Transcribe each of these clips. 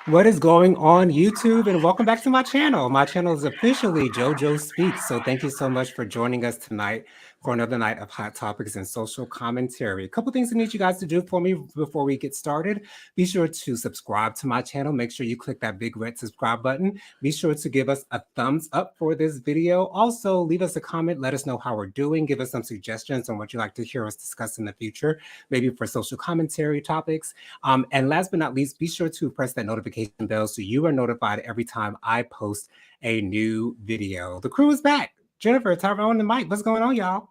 What is going on YouTube and welcome back to my channel. My channel is officially JoJo Speaks. So thank you so much for joining us tonight for another night of hot topics and social commentary. A couple things I need you guys to do for me before we get started. Be sure to subscribe to my channel. Make sure you click that big red subscribe button. Be sure to give us a thumbs up for this video. Also, leave us a comment. Let us know how we're doing. Give us some suggestions on what you'd like to hear us discuss in the future, maybe for social commentary topics. And last but not least, be sure to press that notification bell so you are notified every time I post a new video. The crew is back. Jennifer, Tyrone, and Mike, what's going on, y'all?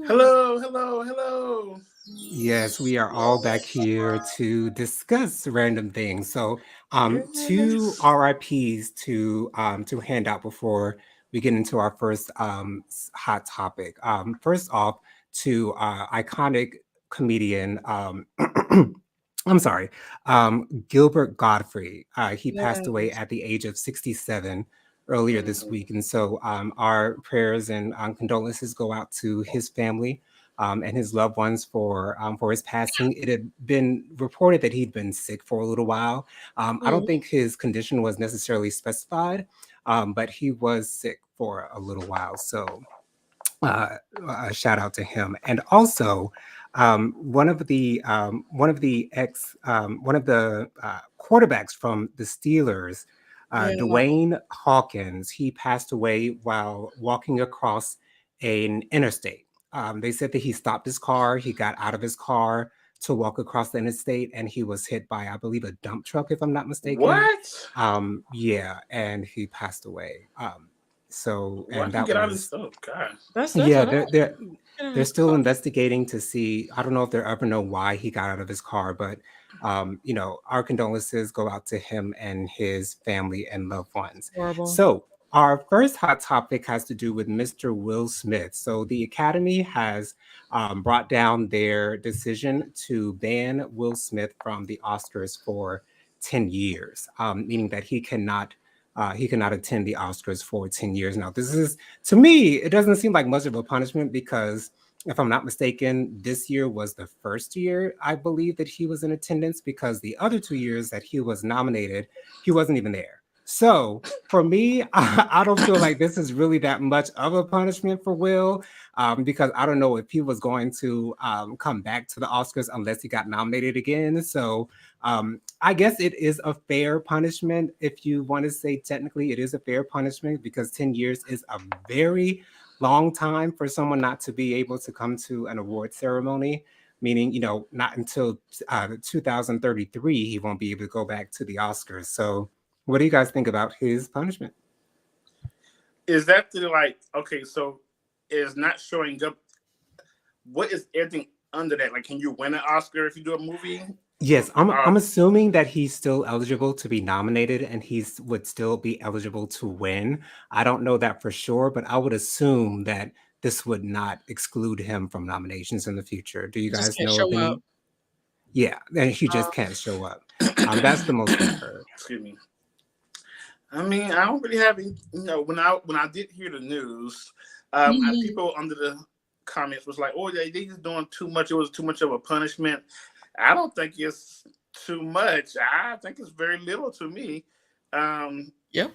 Hello. Yes, we are all back here to discuss random things. So, two RIPs to hand out before we get into our first hot topic. First off, to iconic comedian I'm sorry, Gilbert Godfrey. He passed away at the age of 67 earlier this week, and so our prayers and condolences go out to his family and his loved ones for his passing. It had been reported that he'd been sick for a little while. I don't think his condition was necessarily specified, but he was sick for a little while. So a shout out to him. And also, one of the quarterbacks from the Steelers, Duane Hawkins, he passed away while walking across an interstate. They said that he stopped his car, he got out of his car to walk across the interstate, and he was hit by, I believe, a dump truck, if I'm not mistaken. What? Yeah, and he passed away. So, Why and did he that get out of was his stuff? God. yeah, they're still investigating to see. I don't know if they'll ever know why he got out of his car, but our condolences go out to him and his family and loved ones. Horrible. So our first hot topic has to do with Mr. Will Smith. So the Academy has brought down their decision to ban Will Smith from the Oscars for 10 years, meaning that he cannot attend the Oscars for 10 years. Now, this is, to me, it doesn't seem like much of a punishment because, if I'm not mistaken, this year was the first year I believe that he was in attendance, because the other 2 years that he was nominated, he wasn't even there. So for me, I don't feel like this is really that much of a punishment for Will, because I don't know if he was going to come back to the Oscars unless he got nominated again. So I guess it is a fair punishment. If you want to say technically it is a fair punishment, because 10 years is a very long time for someone not to be able to come to an award ceremony, meaning, not until 2033, he won't be able to go back to the Oscars. So what do you guys think about his punishment? Is that okay, so is not showing up, what is everything under that? Like, can you win an Oscar if you do a movie? Yes, I'm assuming that he's still eligible to be nominated and he would still be eligible to win. I don't know that for sure, but I would assume that this would not exclude him from nominations in the future. Do you guys know of any? Yeah, and he just can't show up. That's the most I've heard. Excuse me. I mean, I don't really have any, when I did hear the news, people under the comments was like, "Oh, they just doing too much. It was too much of a punishment." I don't think it's too much. I think it's very little to me. Yep.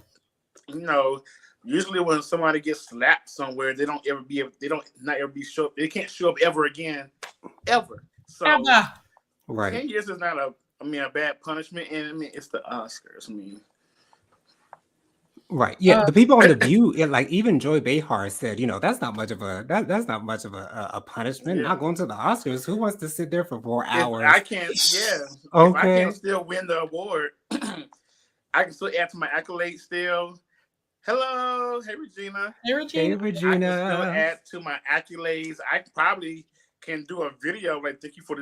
Usually when somebody gets slapped somewhere, they don't show up. They can't show up ever again, ever. So right. 10 years is not a bad punishment, and it's the Oscars. Right. Yeah. The people on The View, like even Joy Behar said, that's not much of a punishment. Yeah. Not going to the Oscars. Who wants to sit there for 4 hours? If I can't, Okay. If I can't still win the award, I can still add to my accolades still. Hello. Hey, Regina. Hey, Regina. I can still add to my accolades. I probably can do a video like, thank you for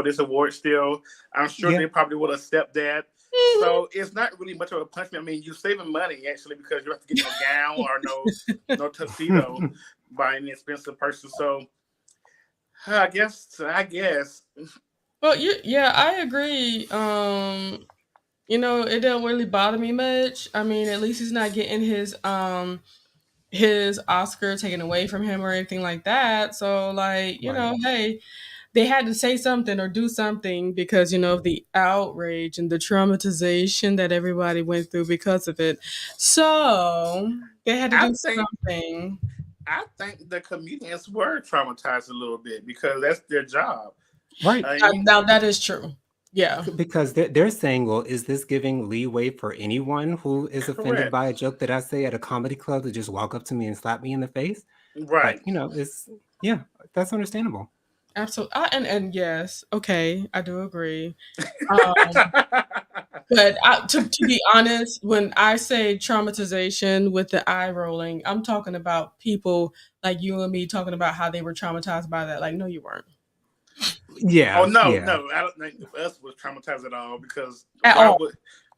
this award still. I'm sure they probably will accept that. So it's not really much of a punishment. I mean, you're saving money actually, because you have to get no gown or no tuxedo by an expensive person. So I guess. Well, yeah, I agree. It don't really bother me much. I mean, at least he's not getting his Oscar taken away from him or anything like that. So, like, hey, they had to say something or do something because of the outrage and the traumatization that everybody went through because of it. So they had to I do think something. I think the comedians were traumatized a little bit because that's their job. Right. Now that is true. Yeah. Because they're saying, well, is this giving leeway for anyone who is offended Correct. by a joke that I say at a comedy club to just walk up to me and slap me in the face? But Right. it's yeah, that's understandable. Absolutely. And yes, okay, I do agree. Um, but to be honest, when I say traumatization with the eye rolling, I'm talking about people like you and me talking about how they were traumatized by that. Like, no, you weren't Oh Yeah, no, yeah. no, I don't think us was traumatized at all because at why all. would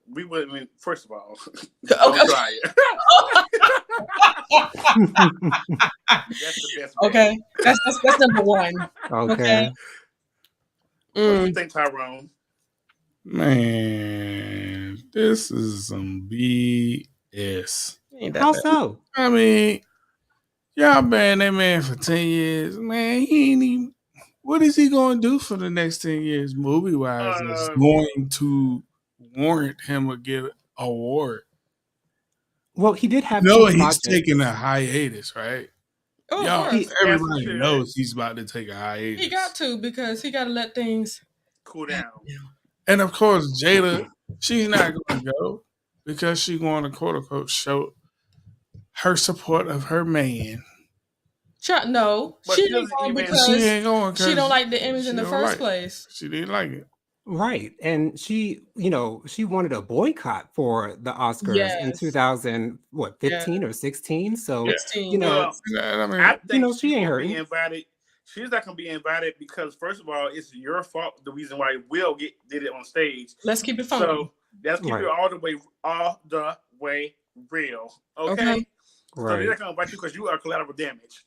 we would? I mean, first of all, don't Okay. try it. That's the best bet. Okay. That's number one. Okay. Okay. What you Mm, think, Tyrone? Man, this is some BS. ain't that How bad. so? I mean, y'all banned that man for 10 years. Man, he ain't even. What is he going to do for the next 10 years, movie wise, that's Uh, going to warrant him a give award? Well, he did have two No, he's taking a projects. hiatus, right? Oh, of Y'all, course. He as he everybody should knows he's about to take a He got hiatus. to because he got to let things. cool down. And of course, Jada, she's not going to go because she's going to quote unquote show her support of her man. No, But she she ain't doesn't going even. She because ain't going she don't because like the image she in the don't first like. place. She didn't like it. right. And she wanted a boycott for the Oscars in Yes. 2000, what, Yeah. 15 or 16. So, Yeah, you 16. Yeah. know, Well, I mean, I think she she's ain't gonna be hurting. invited. She's not gonna be invited because first of all, it's your fault. The reason why Will did it on stage. Let's keep it funky. So let's keep it Right. all the way real. Okay. Okay. So they're Right. not gonna invite you because you are collateral damage.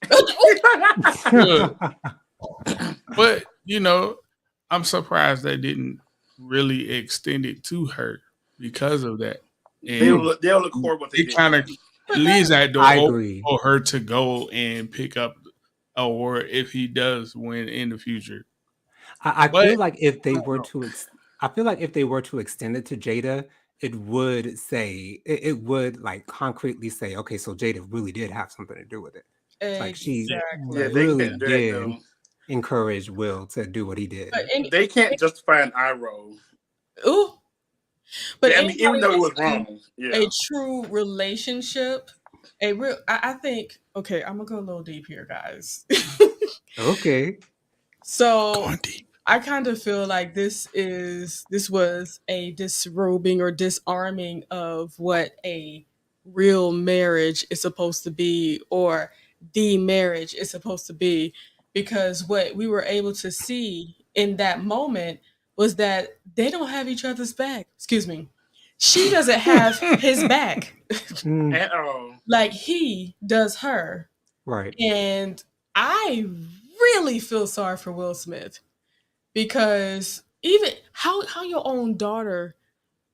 good, but I'm surprised they didn't really extend it to her because of that, and Hmm. they'll look horrible if they it kind didn't. of But leaves that that door I open agree. for her to go and pick up a award if he does win in the future. I But feel like if I they don't were know. to I feel like if they were to extend it to Jada, it would like concretely say, okay, so Jada really did have something to do with it. Like she Yeah, exactly. they really can't do that did though. encourage Will to do what he did. But They can't justify an eye roll. ooh, but I mean, anybody even though it that's was in wrong. a Yeah. true relationship, I think. Okay, I'm gonna go a little deep here, guys. Okay. So Going deep. I kind of feel like this was a disrobing or disarming of what a real marriage is supposed to be or the marriage is supposed to be because what we were able to see in that moment was that they don't have each other's back. Excuse me. She doesn't have his back Mm, At all. like he does her. right. And I really feel sorry for Will Smith because even how your own daughter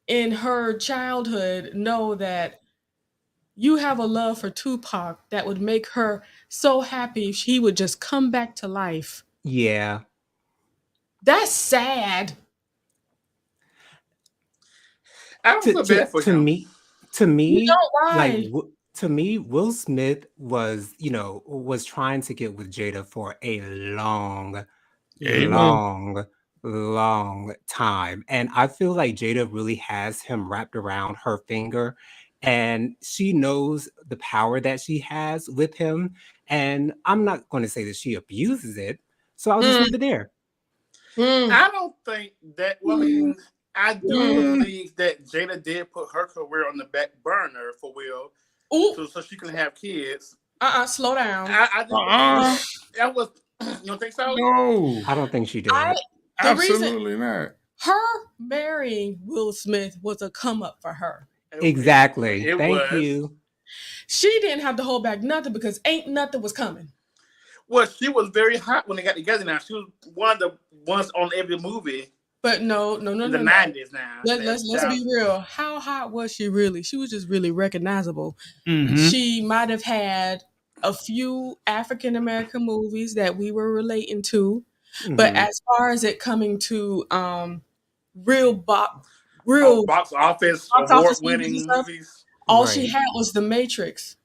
in her childhood know that you have a love for Tupac that would make her so happy if he would just come back to life. Yeah. That's sad. I don't feel bad for To him. me to You me know like why? to me Will Smith was trying to get with Jada for a Yeah, he was. long long time, and I feel like Jada really has him wrapped around her finger, and she knows the power that she has with him, and I'm not going to say that she abuses it, so I'll just Mm, leave it there. mm, I don't think that. Well, I mm, mean, I do mm. Mm, believe that Jada did put her career on the back burner for Will, Ooh, so she can have kids. slow down. I do believe uh-uh. that. That was. You don't think so? No, I don't think she I did. the reason absolutely not. her marrying Will Smith was a come up for her. Exactly, It thank was. you. She didn't have to hold back nothing because ain't nothing was coming. Well, she was very hot when they got together. Now she was one of the ones on every movie But no, no, no, in the no, no. '90s. Now, Let's be real. How hot was she really? She was just really recognizable. Mm-hmm. She might have had a few African American movies that we were relating to, But Mhm. as far as it coming to real Box office box office award movies and winning stuff, movies. all she Right. had was The Matrix.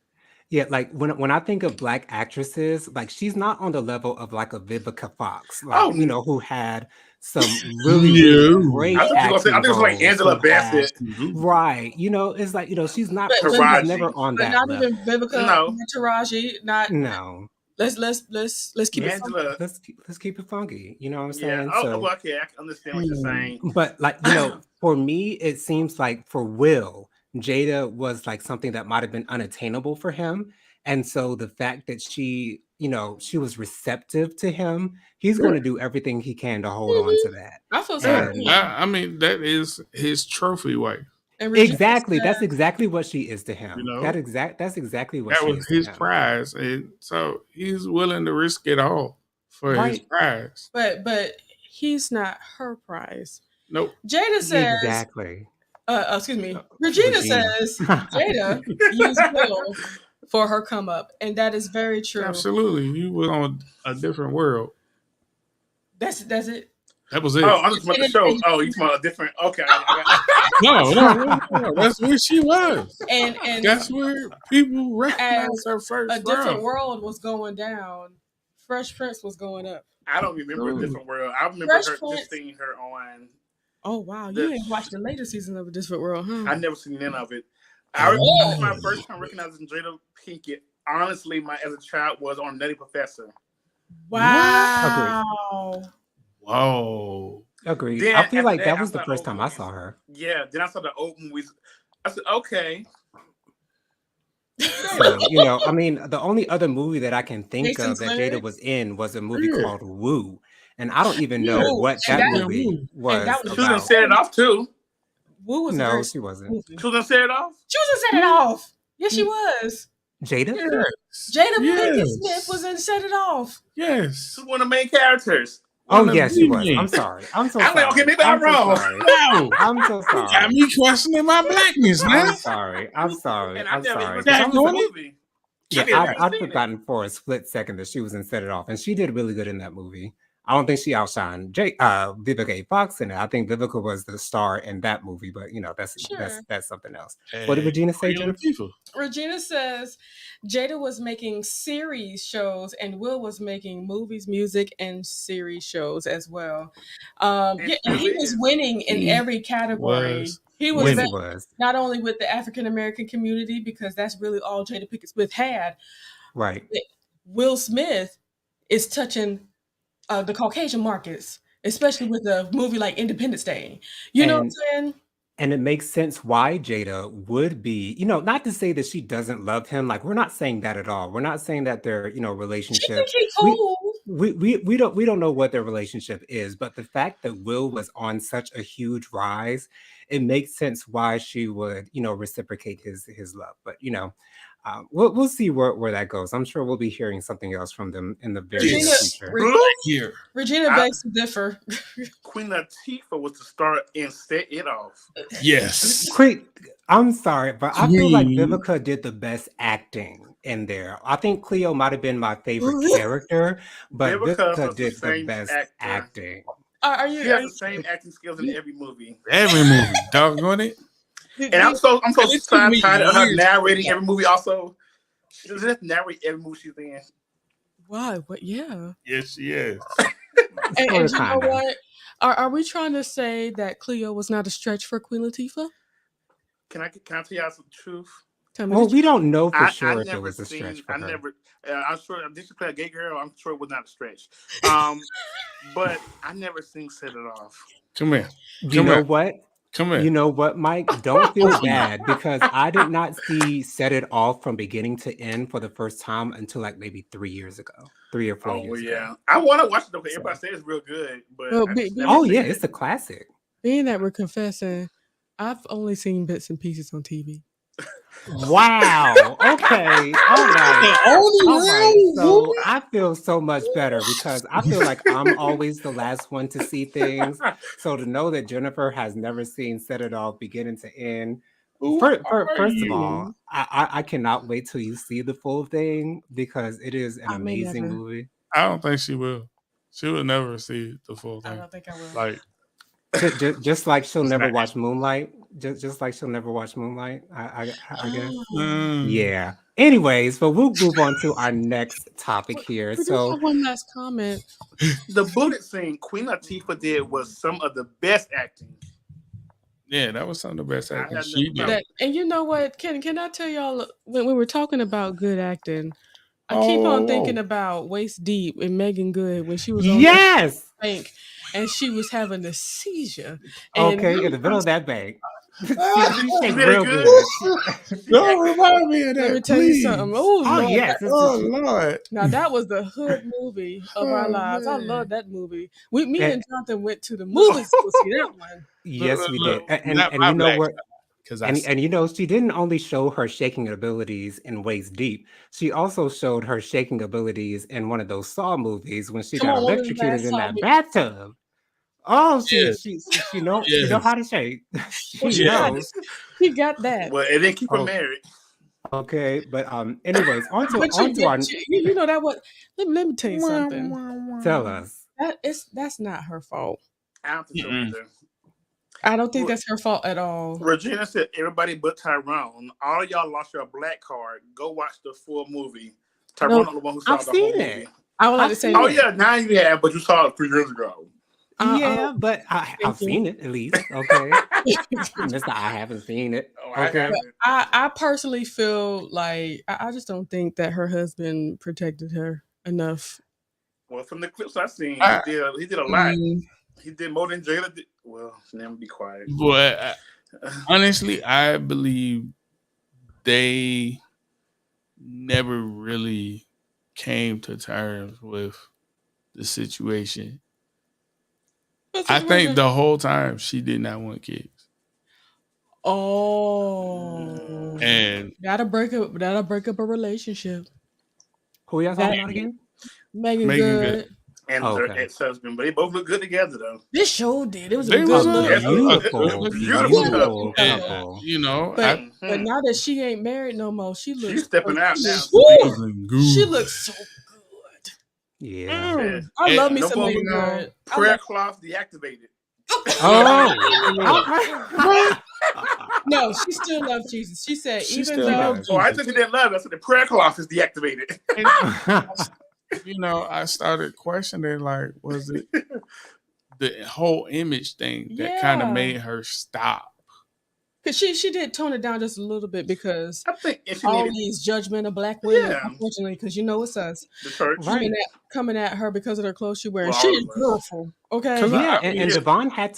Yeah, like when I think of black actresses, like she's not on the level of like a Vivica Fox, like Oh, who had some really, really No. I great thought you were gonna say. I acting think it was like roles, Angela who had Bassett, right, it's like, she's not But she was Taraji. never on but that not even level. Vivica, No, not Taraji, not No. let's keep it funky. Angela. Let's keep it funky. You know what I'm Yeah. saying? Oh, So, well, okay. I can understand what you're saying. but like, for me, it seems like for Will, Jada was like something that might have been unattainable for him. And so the fact that she was receptive to him, he's Yeah. going to do everything he can to hold on Mhm. to that. I feel Yeah, sorry. And I mean that is his trophy wife. And Regina exactly, said, that's exactly what she is to You him. know, That's exactly what that she was is to his him. prize, and so he's willing to risk it all for his Right. prize. but he's not her prize. Nope. Jada says, Exactly. excuse me, Regina Regina. says Jada used Will for her come up, and that is very true. Absolutely, he was on a different world. That's it. That was it. Oh, I'm just about the And- show. and- Oh, you talking about a different? Okay, I got. No. That's where she was. and That's where people recognize as her first a different from. world was going down, Fresh Prince was going up. I don't remember a different world. I remember Fresh her Prince. just seeing her on. Oh wow, you The- didn't watch the later season of A Different World, huh? I never seen none of it. I think my first time recognizing Jada Pinkett, honestly, as a child, was on Nutty Professor. Wow. Whoa. Agreed. Then I feel after like that, that I was the saw first old time I movies. saw her. Yeah, then I saw the old movies. I said, okay. So, I mean, the only other movie that I can think Jason's of that Jada lyrics? was in was a movie Yeah. called Woo. And I don't even know Yeah. what and that that- movie and was that was She was gonna about. set it off too. Woo was a No, very she wasn't. movie. She was gonna set it off. She was in Set It Off. Yes, she was. Jada? Yes. Jada Pinkett Yes. Smith was in Set It Off. Yes. She was one of the main characters. Oh, One of yeah, she the was. I'm main. sorry. I'm so I'm sorry. like, okay, maybe I'm so wrong. sorry. No. I'm so You got sorry. me questioning my blackness, man. I'm sorry. I'm sorry. And I I'm never sorry. even 'Cause seen I the was on it? movie. Yeah, I didn't even I'd seen it. forgotten for a split second that she was in Set It Off, and she did really good in that movie. I don't think she outshined Vivica A. Fox in it. I think Vivica was the star in that movie, but Sure. that's something else. What did Regina say, Queen Jennifer? Latifah. Regina says Jada was making series shows and Will was making movies, music, and series shows as well. It And he still was is. winning in He every category. was He was Yes, winning. he was. not only with the African American community, because that's really all Jada Pinkett Smith had. Right. Will Smith is touching the Caucasian markets, especially with a movie like Independence Day. You know what I'm saying? And it makes sense why Jada would be, not to say that she doesn't love him. Like, we're not saying that at all. We're not saying that their, She think relationship. he cool. We don't know what their relationship is, but the fact that Will was on such a huge rise, it makes sense why she would, reciprocate his love. But we'll see where that goes. I'm sure we'll be hearing something else from them in the very near Regina, future. Here. Regina begs to differ. Queen Latifah was the star and Set It Off. Yes. Quick, I'm sorry, but I feel like Queen. Vivica did the best acting in there. I think Cleo might have been my favorite character, but Vivica Vivica was the did the same best actor. acting. Are She you? has the same acting skills in every movie. Every movie. Doggone it. And I'm so It took me tired of her years. narrating every movie. Also, she doesn't have to narrate every movie she's in. Why? What? Yeah. Yes, she is. And Sorta, you know kinda. what? Are we trying to say that Cleo was not a stretch for Queen Latifah? Can I tell y'all some truth? Tell me Well, the we don't know for I sure if it never was a stretch seen. for I her. never. I'm sure. Did she play a gay girl? I'm sure it was not a stretch. But I never seen Set It Off. Come here. You know what? Come here. You know what, Mike? Don't feel bad because I did not see Set It Off from beginning to end for the first time until like maybe 3 years ago, 3 or 4 Oh years yeah, ago. I want to watch it though. Because everybody says it's real good, but Well, I just be- never Oh seen yeah, it. it's a classic. Being that we're confessing, I've only seen bits and pieces on TV. Wow. Okay. All right. All right. So I feel so much better because I feel like I'm always the last one to see things. So to know that Jennifer has never seen Set It Off beginning to end. First of all, I cannot wait till you see the full thing because it is an I may amazing never. movie. I don't think she will. She would never see the full I thing. don't think I will. Like, just like she'll never Snack. watch Moonlight. Just like she'll never watch Moonlight. I guess. Oh. Yeah. Anyways, but we'll move on to our next topic here. We do So have one last comment. The bullet scene Queen Latifah did was some of the best acting. yeah, that was some of the best I acting had she no did. And you know what? Can I tell y'all when we were talking about good acting? I keep on thinking about Waist Deep and Megan Good when she was on yes. that bank and she was having a seizure. And Okay, in the middle of that bank. she shake did real it good. good. Don't remind me of that. let me tell you something. Oh, Oh Lord, yes. Oh Lord. now that was the hood movie of our Oh, lives. I man. love that movie. Me And- and Jonathan went to the movies to see that one. Yes, we Look, did. And not and my you know black what? because And you know, she didn't only show her shaking abilities in Waist Deep. She also showed her shaking abilities in one of those Saw movies when she Come got on, one of the electrocuted last in Saw that movies. bathtub. Oh, Yes. she know how to shake. Well, she Yeah. knows. She got that. Well, it didn't keep her Oh, married. okay, but anyways, onto But you onto our get you know that what let me tell you something. tell us. That's not her fault. I don't think so Mm-mm. either. I don't think that's her fault at all. Regina said, everybody but Tyrone. All of y'all lost your black card. Go watch the full movie. Tyrone No, is the one who saw I've the whole seen movie. it. I would like to I've say seen Oh, it. yeah, now you have, but you saw it 3 years ago. Yeah, but Thank I've you. seen it at least. Okay. Mister, I haven't seen it. Oh, I Okay. haven't. I personally feel like I just don't think that her husband protected her enough. Well, from the clips I've seen, I- he did a lot. Mm, He did more than Jada did. Well, never be quiet. But honestly, I believe they never really came to terms with the situation. I think the whole time she did not want kids. Oh, And that'll break up a relationship. Who y'all talking about again? Megan Megan Good. And Oh, her okay. ex-husband, but they both look good together, though. This show did. It was a They good was look. a Beautiful, Beautiful beautiful couple. couple. you know, But Mhm. but now that she ain't married no more, she looks. She's stepping out now. Woo! She looks so good. Yeah. Yes. I And love me no some more, Megan Good. I Prayer love- cloth deactivated. Oh. No, she still loves Jesus. She said, She even still though loves Oh, I think she didn't love it. I said the prayer cloth is deactivated. you know, I started questioning, like, was it the whole image thing that kind of Yeah. made her stop? because she did tone it down just a little bit because I think if she all needed these judgment of black women, Yeah. unfortunately, because you know it's us the church, Right. coming at her because of the clothes she wearing. Well, She all is of us. beautiful. Okay. 'Cause Yeah, I and Yeah. Devon had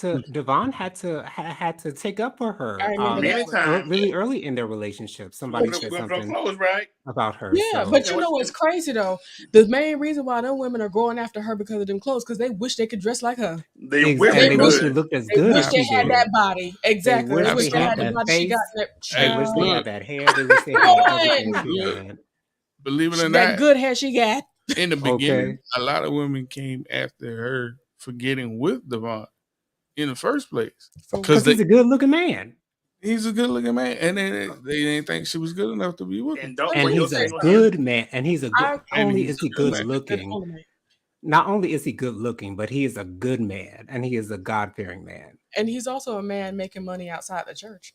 to take up for her. I remember Many that. times. Really early in their relationship, somebody We're said going for something clothes, right? about her. Yeah, So but you Yeah, know what's crazy though? The main reason why them women are going after her because of them clothes, because they wish they could dress like her. They Ex- wish and they they wish they could. looked as They good wish as they she had did. that body. Exactly. wish They wish they they had had the that body she face. got. That They wish they Look. had that hair. They wish they had everything she had. believe it or that not, good hair she got. in the beginning, Okay. a lot of women came after her for getting with Devon in the first place. Because he's a good looking man. He's a good looking man, and they didn't think she was good enough to be with him. And don't And bring your he's a single good man. And he's a good I- not And only he's is he a good good man. looking, not only is he good looking, but he is a good man and he is a God-fearing man. And he's also a man making money outside the church.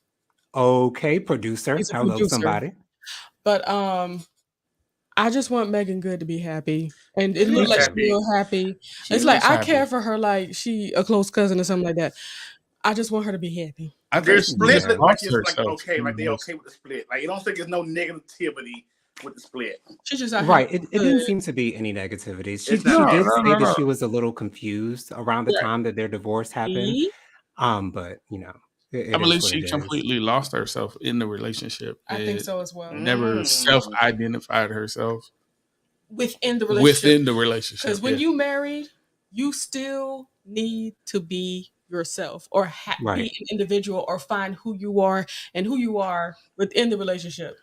Okay, producer. He's a Hello, producer. somebody. But I just want Megan Good to be happy. And it She's looks like happy. she's real happy. She It's like looks I happy. care for her like she a close cousin or something like that. I just want her to be happy. I Their think she split just look like lost it's like herself okay, in like they this. okay with the split. Like you don't think there's no negativity with the split. She just out here Right. It didn't good. seem to be any negativity. She It's not. did say No. that she was a little confused around the Right. time that their divorce happened. See? But you know, it I is believe what she it is. completely lost herself in the relationship. I think and so as well. Never self-identified herself Within the relationship. within the relationship. Because when yeah. you married, you still need to be yourself or be Right. an individual or find who you are and who you are within the relationship.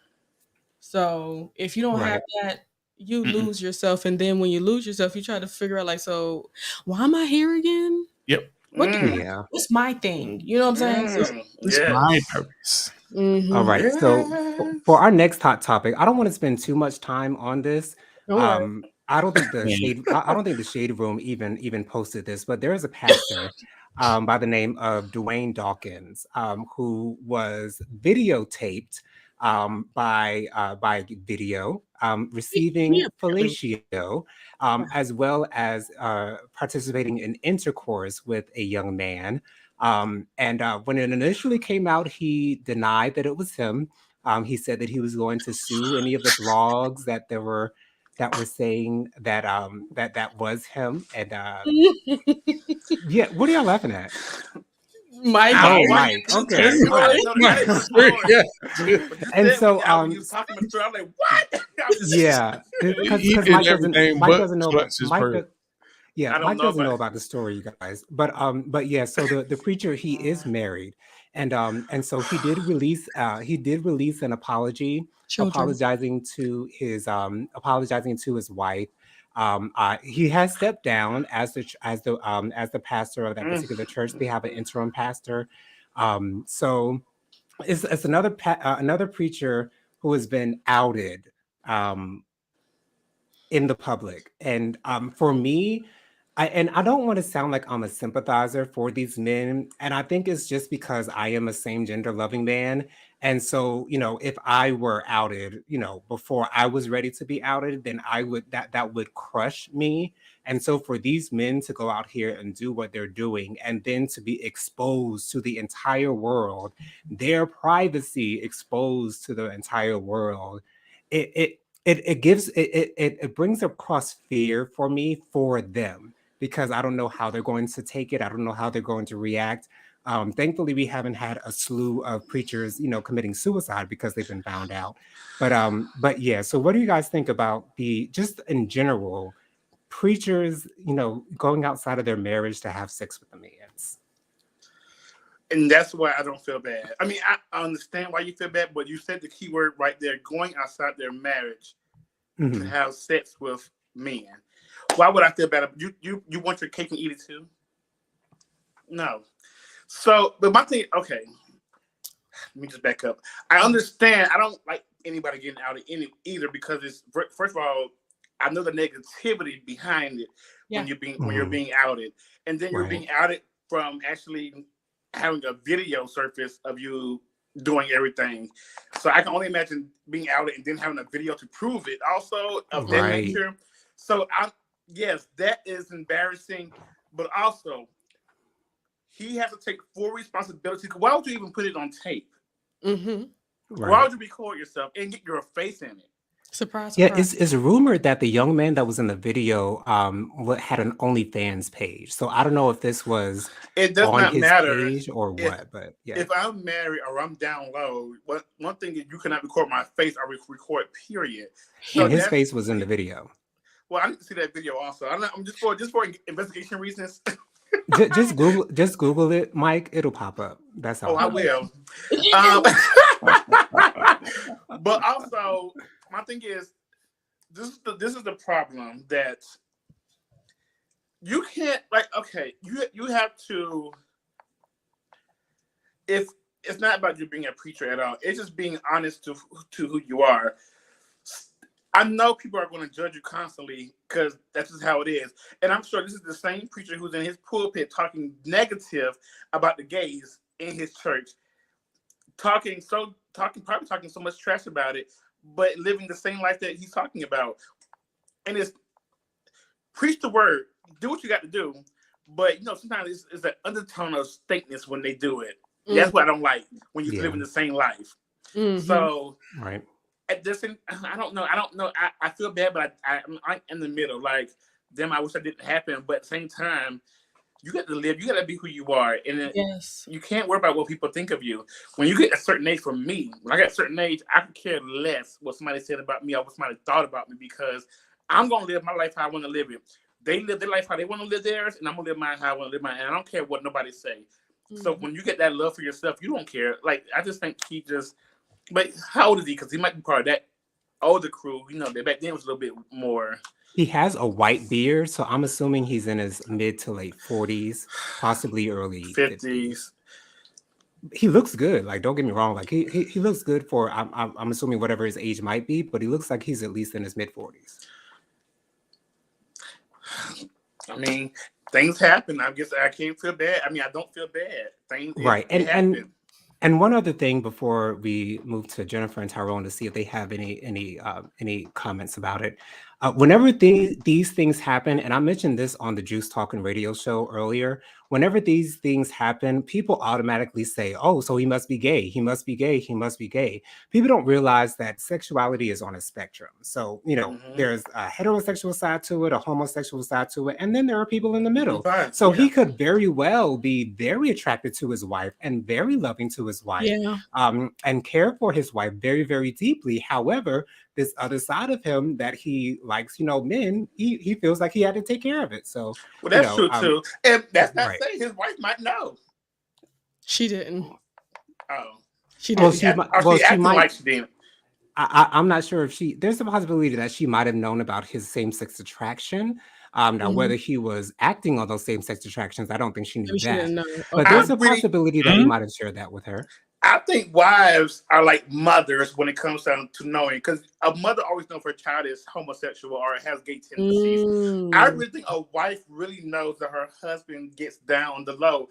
So if you don't have that, you lose yourself. And then when you lose yourself, you try to figure out like, so why am I here again? Yep. Yeah. What's my thing? You know what I'm saying? So- It's my purpose. All right. Yes. So for our next hot topic, I don't want to spend too much time on this. Don't worry. I don't think the shade. I don't think the shade room even posted this, but there is a pastor by the name of Duane Hawkins who was videotaped by video Me receiving apparently. fellatio Wow. as well as participating in intercourse with a young man. And when it initially came out, he denied that it was him. He said that he was going to sue any of the blogs that were saying that that was him. And yeah, what are y'all laughing at? Mike, I Oh, was and watching Mike. you Okay, tell his you. all I right. didn't know. I didn't know the story. But you And said so when you was talking the story, I'm like, what? I was just, yeah, He because did everything Mike but doesn't know about clutch his purse. yeah, I don't Mike know doesn't about. know about the story, you guys. But yeah, so the preacher, he is married, and so he did release an apology, children. apologizing to his wife. He has stepped down as as the pastor of that Mm. particular church. They have an interim pastor. So it's another preacher who has been outed. Um, in the public. And for me, I don't want to sound like I'm a sympathizer for these men. And I think it's just because I am a same gender loving man. And so, if I were outed, before I was ready to be outed, then that would crush me. And so for these men to go out here and do what they're doing and then to be exposed to the entire world, their privacy exposed to the entire world, it brings across fear for me for them because I don't know how they're going to take it. I don't know how they're going to react. Thankfully, we haven't had a slew of preachers, committing suicide because they've been found out. But yeah. So, what do you guys think about the just in general preachers, going outside of their marriage to have sex with the mans? And that's why I don't feel bad. I mean, I understand why you feel bad, but you said the key word right there: going outside their marriage to have sex with men. Why would I feel bad? You want your cake and eat it too? No. So, but my thing, okay, let me just back up. I understand. I don't like anybody getting out of any either because it's first of all, I know the negativity behind it when you're being outed, and then you're being outed from actually having a video surface of you doing everything. So I can only imagine being outed and then having a video to prove it also of that nature. So yes, that is embarrassing, but also he has to take full responsibility. Why would you even put it on tape? Mm-hmm. Why would you record yourself and get your face in it? Surprise, Yeah, surprise. it's rumored that the young man that was in the video had an OnlyFans page. So I don't know if this was It does on not his matter page or what, but yeah. If I'm married or I'm down low, one thing is you cannot record my face or record period. So And his face was in the video. Well, I need to see that video also. I'm just for investigation reasons. just Google it, Mike. It'll pop up. That's all. Oh, I will. But also, my thing is, this is the problem that you can't you have to. If it's not about you being a preacher at all, it's just being honest to who you are. I know people are going to judge you constantly because that's just how it is. And I'm sure this is the same preacher who's in his pulpit talking negative about the gays in his church, probably talking so much trash about it, but living the same life that he's talking about. And it's preach the word, do what you got to do, but sometimes it's an undertone of stankness when they do it. That's what I don't like when you live in the same life. So at this thing, I don't know. I feel bad, but I'm in the middle. Like, damn, I wish that didn't happen. But at the same time, you got to live. You got to be who you are. And you can't worry about what people think of you. When you get a certain age, for me, when I got a certain age, I could care less what somebody said about me or what somebody thought about me because I'm going to live my life how I want to live it. They live their life how they want to live theirs, and I'm going to live mine how I want to live mine. And I don't care what nobody say. So when you get that love for yourself, you don't care. Like, I just think he just... But how old is he? Because he might be part of that older crew. Back then it was a little bit more. He has a white beard, so I'm assuming he's in his mid to late 40s, possibly early 50s. He looks good. Like, don't get me wrong. Like, he looks good for. I'm assuming whatever his age might be, but he looks like he's at least in his mid 40s. I mean, things happen. I guess I can't feel bad. I mean, I don't feel bad. Right. It happened. And one other thing before we move to Jennifer and Tyrone to see if they have any comments about it. Whenever these things happen, and I mentioned this on the Juice Talking radio show earlier, whenever these things happen, people automatically say, "Oh, so he must be gay. He must be gay. He must be gay." People don't realize that sexuality is on a spectrum. So, there's a heterosexual side to it, a homosexual side to it, and then there are people in the middle. Right, So yeah. he could very well be very attracted to his wife and very loving to his wife, Yeah. and care for his wife very, very deeply. However, this other side of him that he likes, men, he feels like he had to take care of it. So, Well, that's true too. And that's not right. saying his wife might know. She didn't. Oh, She Well, didn't. she acting might. like she didn't. I'm not sure if there's a possibility that she might have known about his same-sex attraction. Now, whether he was acting on those same-sex attractions, I don't think she knew Maybe she that. didn't know. But Okay. there's a possibility that he might have shared that with her. I think wives are like mothers when it comes down to knowing, because a mother always knows if her child is homosexual or has gay tendencies. I really think a wife really knows that her husband gets down the low.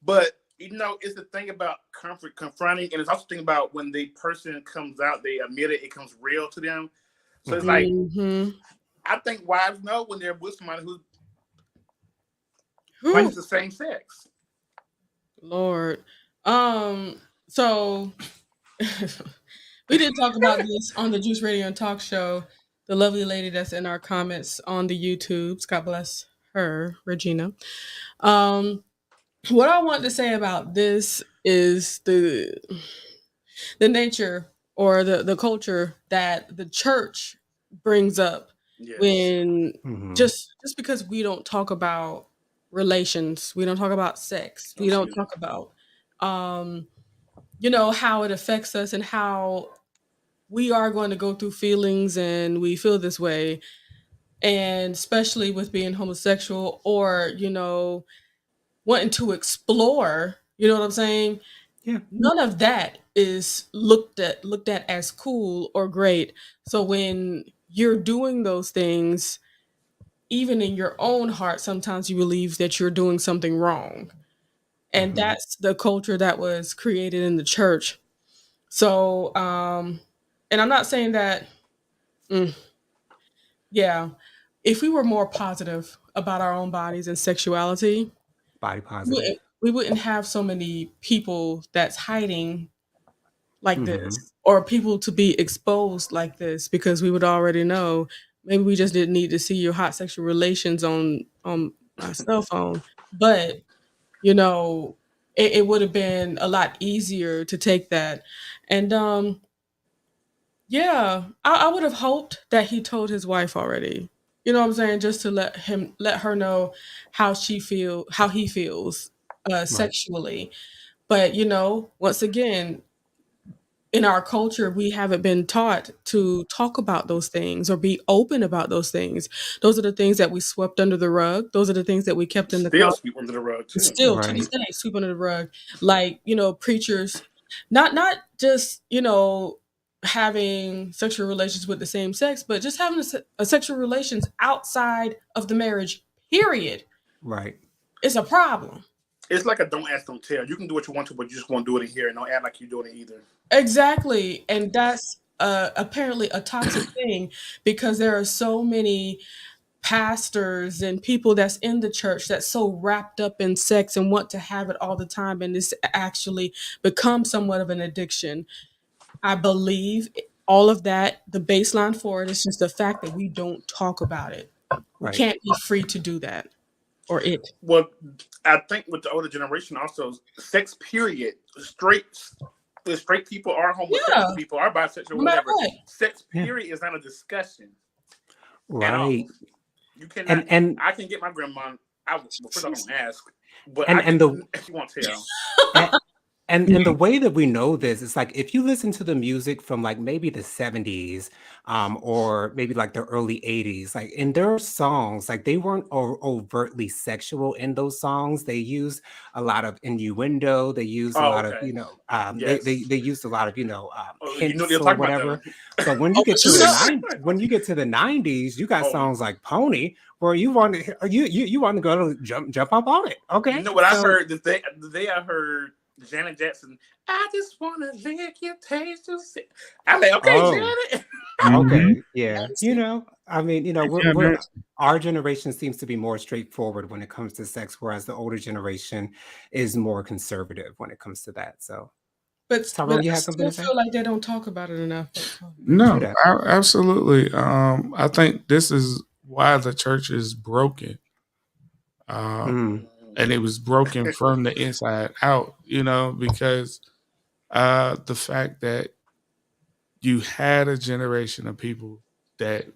But, it's the thing about confronting, and it's also the thing about when the person comes out, they admit it comes real to them. So it's like, I think wives know when they're with somebody who claims the same sex. Lord. So we did talk about this on the Juice Radio and Talk Show. The lovely lady that's in our comments on the YouTubes, God bless her, Regina. What I want to say about this is the nature or the culture that the church brings up when just because we don't talk about relations, we don't talk about sex, we don't talk about how it affects us and how we are going to go through feelings and we feel this way, and especially with being homosexual or wanting to explore, you know what I'm saying? Yeah. None of that is looked at as cool or great. So when you're doing those things, even in your own heart, sometimes you believe that you're doing something wrong. And that's the culture that was created in the church. So, and I'm not saying that, if we were more positive about our own bodies and sexuality, body positive, we wouldn't have so many people that's hiding like this, or people to be exposed like this, because we would already know. Maybe we just didn't need to see your hot sexual relations on my cell phone, but it would have been a lot easier to take that. And I would have hoped that he told his wife already. You know what I'm saying? Just to let her know how he feels sexually. But once again, in our culture, we haven't been taught to talk about those things or be open about those things. Those are the things that we swept under the rug. Those are the things that we kept in the Still closet. sweep under the rug too. Still to this day, sweep under the rug. Like, preachers, not just, having sexual relations with the same sex, but just having a sexual relations outside of the marriage, period. Right. It's a problem. It's like a don't ask, don't tell. You can do what you want to, but you just won't do it in here, and don't act like you're doing it either. Exactly. And that's apparently a toxic thing, because there are so many pastors and people that's in the church that's so wrapped up in sex and want to have it all the time, and this actually becomes somewhat of an addiction. I believe all of that, the baseline for it is just the fact that we don't talk about it. We can't be free to do that. Or it. Well, I think with the older generation also, sex period, straight people are homosexual people, are bisexual, whatever. Sex period is not a discussion. Right. You cannot, and I can get my grandma, first I don't ask, but she won't tell. And the way that we know this is like if you listen to the music from like maybe the 70s or maybe like the early 80s, like in their songs, like they weren't overtly sexual in those songs. They used a lot of innuendo, they used a Oh, lot of, okay. they, Yes. they used a lot of, Oh, you know what hints you're or talking about though. whatever. But when you Oh, get but to you the know, when you get to the 90s, you got Oh, songs like Pony where you want to you want to go to jump up on it. you Okay. know what I So heard the day I heard Janet Jackson. I just wanna lick your taste. I'm like, okay, oh. Janet. Okay, yeah. Nancy. I mean, we're Yeah, our generation seems to be more straightforward when it comes to sex, whereas the older generation is more conservative when it comes to that. So, But Tyrone, you I have something still to say? feel like they don't talk about it enough. True no, that. absolutely. I think this is why the church is broken. Um, Mm, and it was broken from the inside out, because the fact that you had a generation of people that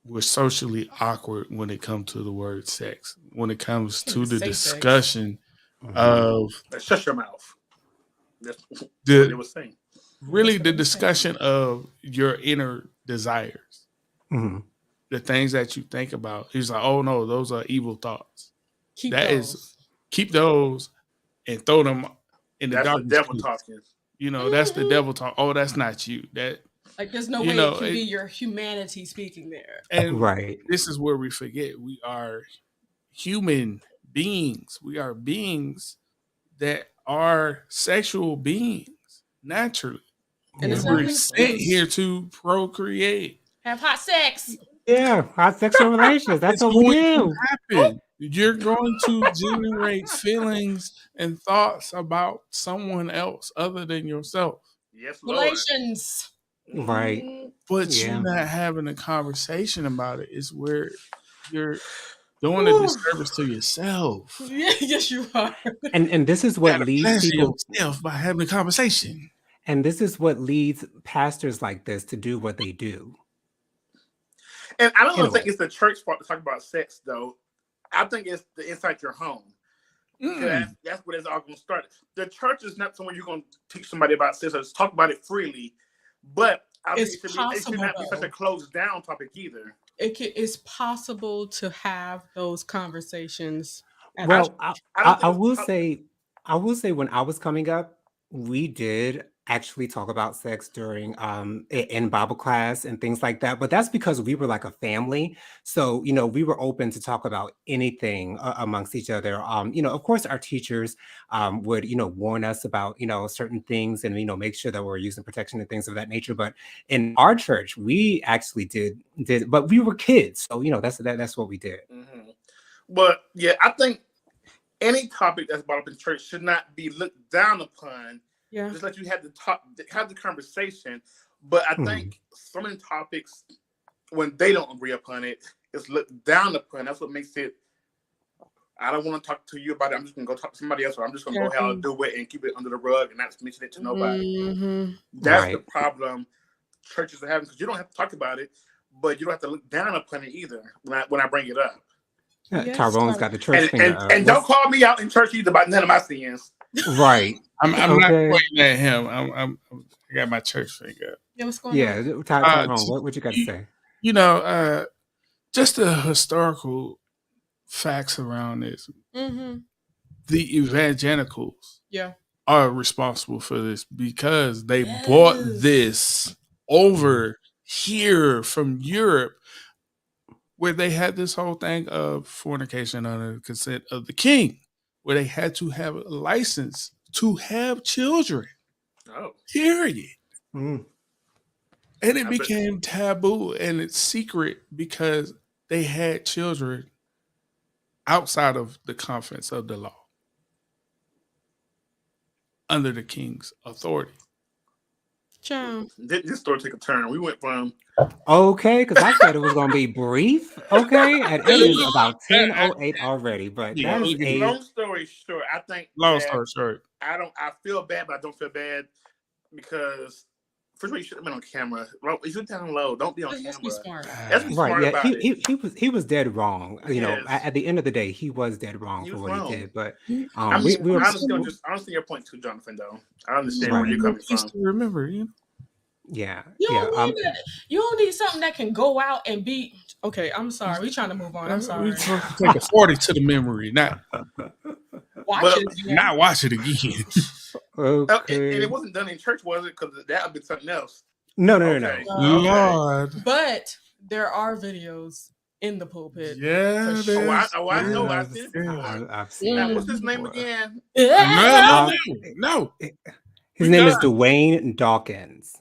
were socially awkward when it comes to the word sex, when it comes Can't even to the say sex. discussion mhm, of Shut your mouth. That's what they the were saying. really That's what the I was saying. discussion of your inner desires, mhm, the things that you think about. He's like, oh no, those are evil thoughts. Keep That is, those. keep those and throw them in the That's the darkest devil place. talking. That's the Hmm. devil talk. Oh, that's not you. That Like there's no you way it know, can be it, your humanity speaking there. and right. this is where we forget we are human beings. We are beings that are sexual beings naturally. And We it's Yeah. not were an sent here excuse. to procreate. Have hot sex. Yeah, our sexual relations. That's It's what we going to do. happen. You're going to generate feelings and thoughts about someone else other than yourself. Yes, Lord. Relations. Right. But you Yeah. not having a conversation about it is where you're doing a Whew. disservice to yourself. Yeah, yes, you are. And this is You what gotta leads pleasure people yourself by having a conversation. and this is what leads pastors like this to do what they do And I don't in a even think way. it's the church part to talk about sex, though. I think it's the inside your home. Because Mm. that's where it's all going to start. The church is not somewhere you're going to teach somebody about sex or just talk about it freely. But I think It's it should possible not be such a though. closed down topic either. It's possible to have those conversations at the I, Well, church. I don't think it's I will say when I was coming up, we did actually talk about sex during in Bible class and things like that. But that's because we were like a family. So, we were open to talk about anything amongst each other. Of course our teachers would, warn us about, certain things and, make sure that we're using protection and things of that nature. But in our church, we actually did, but we were kids. So, that's what we did. Mm-hmm. But yeah, I think any topic that's brought up in church should not be looked down upon. Yeah. Just let you have the conversation. But I Mhm. think so many topics, when they don't agree upon it, it's looked down upon. That's what makes it. I don't want to talk to you about it. I'm just gonna go talk to somebody else, or I'm just gonna go ahead and do it and keep it under the rug and not mention it to nobody. Mm-hmm. That's the Right. problem churches are having because you don't have to talk about it, but you don't have to look down upon it either when I bring it up. Yes, Tyrone's got the church And finger and, up. and don't call me out in church either about none of my sins. Right. I'm not Okay. pointing at him. I got my church finger. Yeah, what's going on? Yeah. Uh, Tyrone, t- what you got to you, say? you know, just the historical facts around this. Mm-hmm. The evangelicals Yeah. are responsible for this because they bought Yes. this over here from Europe, where they had this whole thing of fornication under the consent of the king, where they had to have a license to have children. Oh, Period. Mm, And it I bet. became taboo and it's secret because they had children outside of the confines of the law under the king's authority. Ciao. This story took a turn. We went from okay, because I said it was going to be brief. Okay. And it is about 10:08 already, but Yeah, that is a. long story short. I think long that story short. I feel bad, but I don't feel bad because First of all, you should have been on camera. If you're down low, don't be on Let's be camera. smart. Let's be Right. smart Yeah. about it. He was dead wrong. You know, Yes. at the end of the day, he was dead wrong He for was what wrong. he did. But I we mean, were I understand your point too, Jonathan. Though I understand Right. where you're coming Just from. to remember, you know. Yeah. You Yeah. don't need that. You don't need something that can go out and be. Okay, I'm sorry. We're trying to move on. I'm sorry. We're supposed to take a 40 to the memory, not Watch Well, it again. not watch it again. Okay. And it wasn't done in church, was it? Because that would be something else. No. Okay. Lord. But there are videos in the pulpit. Yeah, For sure. I know. yeah, I've seen it before. I've seen Now, it what's his name before. again? No. His name is Duane Dawkins.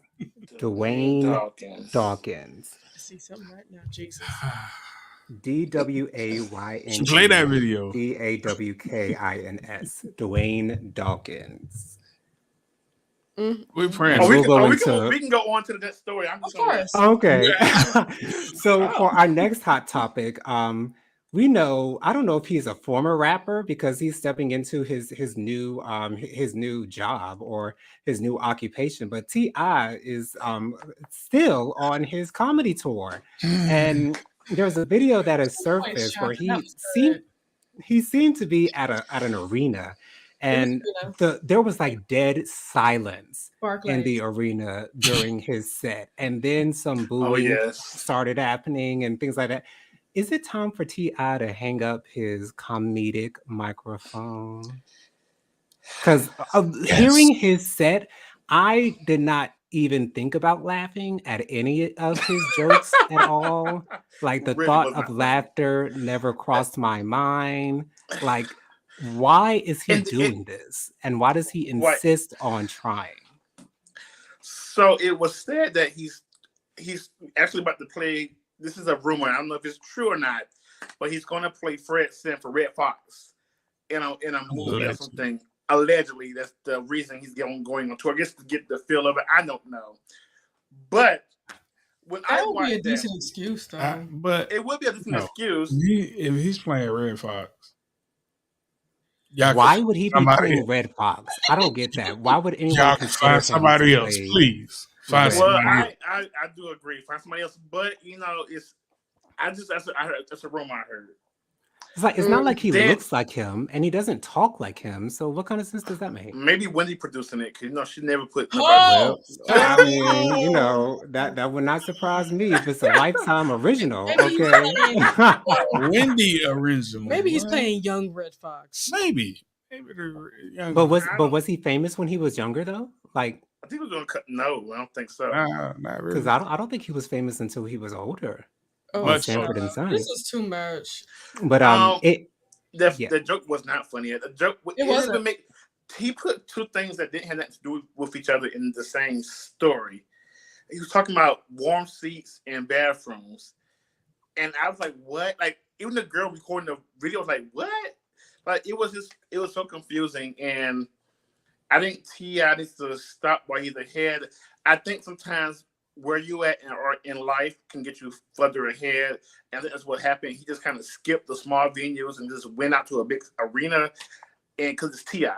Dwayne Hawkins. Dawkins. I see something right now, Jesus. DWAYN. Play that video. DAWKINS. Dwayne Dawkins. We're praying. And we'll go we into. can go on to the next story. I'm just Of course. Okay. So for our next hot topic, we know, I don't know if he's a former rapper because he's stepping into his new job or his new occupation, but T.I. is still on his comedy tour. And there's a video that has surfaced where he seemed to be at an arena, and there was like dead silence in the arena during his set, and then some booing started happening and things like that. Is it time for T.I. to hang up his comedic microphone? Because hearing his set, I did not even think about laughing at any of his jokes at all. Like the thought of laughter never crossed my mind. Like, why is he doing this? And why does he insist on trying? So it was said that he's actually about to play. This is a rumor. I don't know if it's true or not, but he's going to play Fred Sim for Red Fox in a movie or something. Allegedly, that's the reason he's going on tour. I guess to get the feel of it. I don't know, but when that would be a decent excuse, though. But it would be a decent excuse if he's playing Red Fox. Why would he be playing Red Fox? I don't get that. Why would anyone consider somebody else? Please find somebody else. I do agree. Find somebody else, but you know, that's a rumor I heard. It's not like he looks like him, and he doesn't talk like him. So what kind of sense does that make? Maybe Wendy producing it, because she never put. I mean, that would not surprise me if it's a Lifetime original. Okay, Wendy original. Maybe he's playing young Red Fox. Maybe young. But was he famous when he was younger though? Like, I think he was going to cut. No, I don't think so. Not really. Because I don't think he was famous until he was older. Sanford and Son. This is too much. But the joke was not funny. The joke it wasn't. He put two things that didn't have nothing to do with each other in the same story. He was talking about warm seats and bathrooms, and I was like, "What?" Like even the girl recording the video was like, "What?" Like it was so confusing, and I think T.I. needs to stop while he's ahead. I think sometimes where you at in life can get you further ahead, and that's what happened. He just kind of skipped the small venues and just went out to a big arena, and because it's T.I.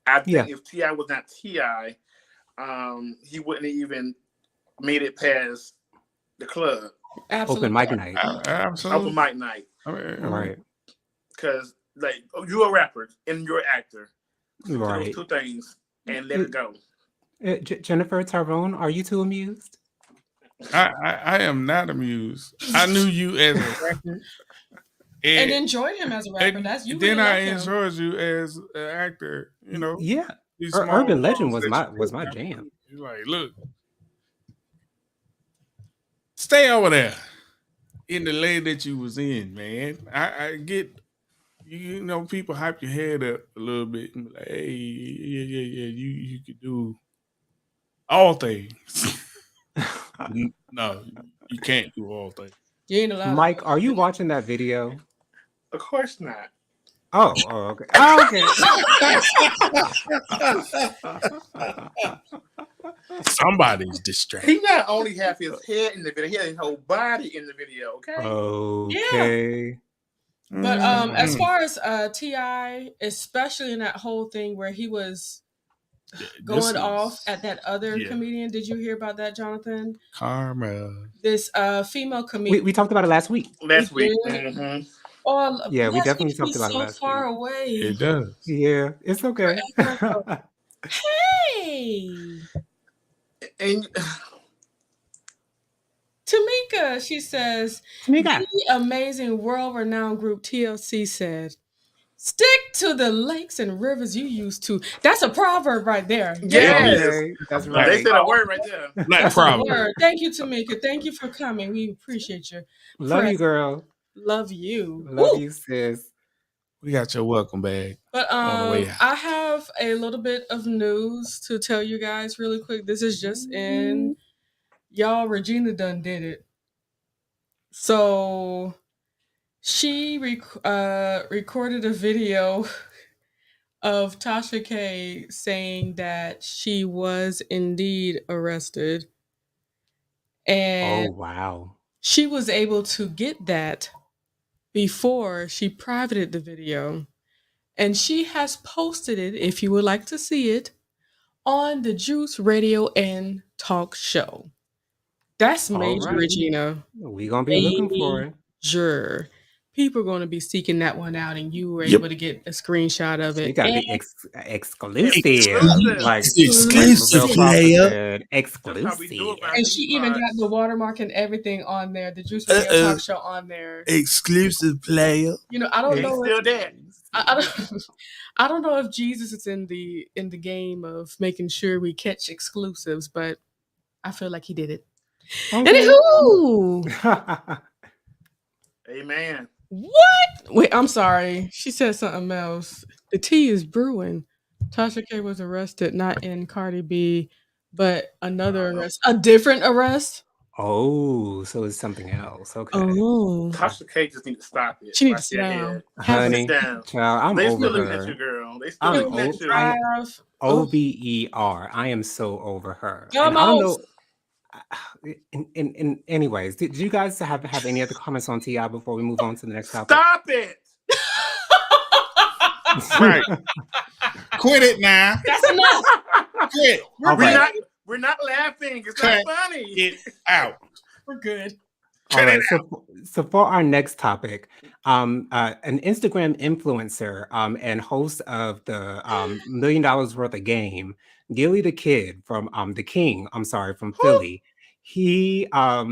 I think if T.I. was not T.I., he wouldn't have even made it past the club. Absolutely. Open mic night. Absolutely. Open mic night. Right. Because like you're a rapper and you're an actor. So right. Those two things and let it go. Jennifer Tyrone, are you too amused? I am not amused. I knew you as a rapper. And enjoyed him as a rapper. That's you. Then I enjoyed you as an actor. You know. Yeah. Urban Legend was my jam. You're like, look, stay over there in the lane that you was in, man. I get, you know, people hype your head up a little bit and be like, hey, yeah, you could do all things. No, you can't do all things. You ain't allowed. Mike, are you watching that video? Of course not. Oh, okay. Oh, okay. Somebody's distracted. He not only have his head in the video, he had his whole body in the video. Okay. Okay. Yeah. But as far as T.I., especially in that whole thing where he was going off at that other comedian. Did you hear about that, Jonathan? Karma. This female comedian. We talked about it last week. Last week. Mm-hmm. Oh, yeah, we definitely talked about it so last far week. away. It does. Yeah, it's okay. Hey, And Tamika, she says, Tamika, the amazing world-renowned group TLC said, stick to the lakes and rivers you used to. That's a proverb right there. yes, okay, that's right. They said a word right there. Black proverb. Thank you, Tamika. Thank you for coming. We appreciate you. Love you, girl. Love you. Love you, sis. We got your welcome bag. But on the way out. I have a little bit of news to tell you guys really quick. This is just in. Y'all, Regina done did it. So she recorded a video of Tasha K saying that she was indeed arrested. And oh, wow. She was able to get that before she privated the video. And she has posted it, if you would like to see it, on the Juice Radio and Talk Show. That's major, right. Regina. We're going to be looking for it. Major. People are going to be seeking that one out, and you were able to get a screenshot of it. You got to be exclusive. Like exclusive, player. Exclusive. And she even got the watermark and everything on there. The Juice Radio Talk Show on there. Exclusive, player. You know, I don't know. Still dead. I don't know if Jesus is in the game of making sure we catch exclusives, but I feel like he did it. Okay. Anywho. Amen. What? Wait, I'm sorry. She said something else. The tea is brewing. Tasha K was arrested, not in Cardi B, but another arrest. A different arrest? Oh, so it's something else. Okay. Oh. Tasha K just need to stop it. She needs to sit down. Honey, down. Child, I'm they over still looking her. at you, girl. They still looking at you. OBER. I am so over her. Almost. And I don't know. In anyways, did you guys have any other comments on TI before we move on to the next topic? Stop it! Right. Quit it now. That's enough. Quit. We're not laughing. It's not funny. Get out. We're good. All right, so for our next topic, an Instagram influencer and host of the $1 million worth of game, Gilly the Kid from from Philly. He's a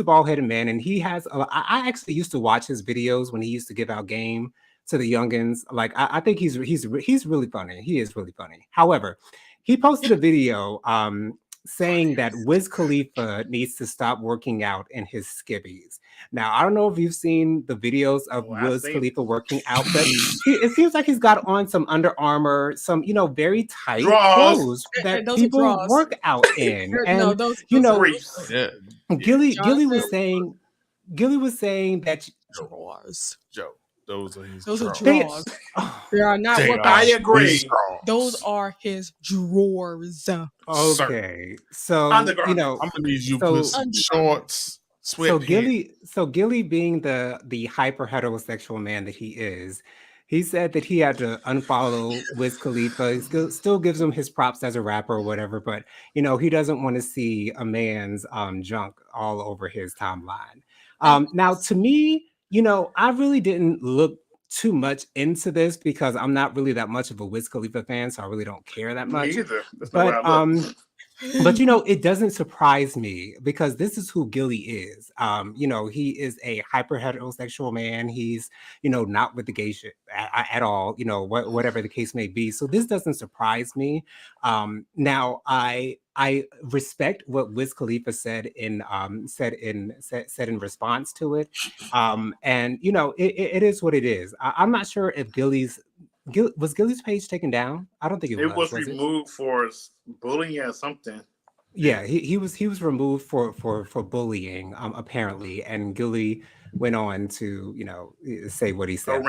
bald-headed man, and he has. I actually used to watch his videos when he used to give out game to the youngins. Like I think he's really funny. He is really funny. However, he posted a video saying that Wiz Khalifa needs to stop working out in his skivvies. Now, I don't know if you've seen the videos of Wiz Khalifa working out, but it seems like he's got on some Under Armour, some, very tight clothes that people work out in. And, Gilly was saying that drawers. Joe, those are his drawers. They are not what I agree. Those are his drawers. Okay. So, I'm gonna need you to put some shorts. So Gilly being the hyper heterosexual man that he is, he said that he had to unfollow Wiz Khalifa. He still gives him his props as a rapper or whatever, but he doesn't want to see a man's junk all over his timeline. Now, to me, I really didn't look too much into this because I'm not really that much of a Wiz Khalifa fan, so I really don't care that much. Me either. But it doesn't surprise me because this is who Gilly is. He is a hyper heterosexual man. He's not with the gay shit at all. Whatever the case may be. So this doesn't surprise me. Now I respect what Wiz Khalifa said in response to it. And it is what it is. I'm not sure if was Gilly's page taken down? I don't think it was. It was removed for bullying or something. Yeah, he was removed for bullying, apparently, and Gilly went on to say what he said.